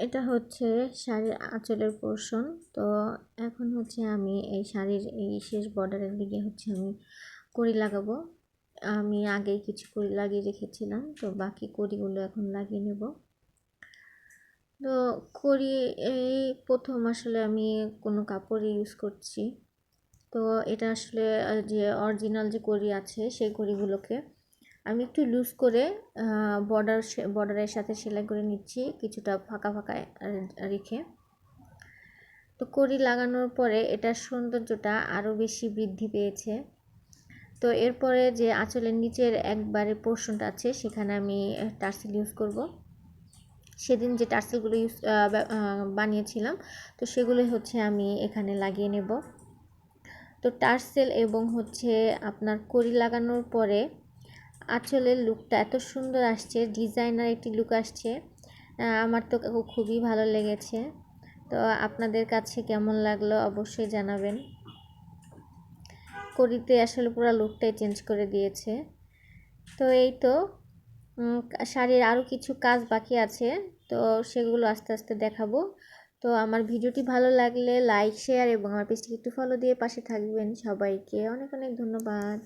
এটা হচ্ছে শাড়ির আঁচলের পোর্শন। তো এখন হচ্ছে আমি এই শাড়ির এই শেষ বর্ডারের দিকে হচ্ছে আমি কড়ি লাগাবো। আমি আগেই কিছু কড়ি লাগিয়ে রেখেছিলাম, তো বাকি কড়িগুলো এখন লাগিয়ে নেব। তো কড়ি এই প্রথম আসলে আমি কোনো কাপড় ইউজ করছি। তো এটা আসলে যে অরিজিনাল যে কড়ি আছে সেই কড়িগুলোকে আমি একটু লুজ করে বর্ডারের সাথে সেলাই করে নিচ্ছি, কিছুটা ফাঁকা ফাঁকা রেখে। তো কড়ি লাগানোর পরে এটার সৌন্দর্যটা আরও বেশি বৃদ্ধি পেয়েছে। তো এরপরে যে আঁচলের নিচের একবারে পোর্শনটা আছে সেখানে আমি টার্সেল ইউজ করব। সেদিন যে টার্সেলগুলো বানিয়েছিলাম, তো সেগুলোই হচ্ছে আমি এখানে লাগিয়ে নেব। তো টার্সেল এবং হচ্ছে আপনার কড়ি লাগানোর পরে আঁচলের লুকটা এত সুন্দর আসছে, ডিজাইনার একটি লুক আসছে। আমার তো খুবই ভালো লেগেছে। তো আপনাদের কাছে কেমন লাগলো অবশ্যই জানাবেন। কড়িতে আসলে পুরো লুকটাই চেঞ্জ করে দিয়েছে। তো এই তো শাড়ির আরও কিছু কাজ বাকি আছে, তো সেগুলো আস্তে আস্তে দেখাবো। তো আমার ভিডিওটি ভালো লাগলে লাইক, শেয়ার এবং আমার পেজটিকে একটু ফলো দিয়ে পাশে থাকবেন। সবাইকে অনেক অনেক ধন্যবাদ।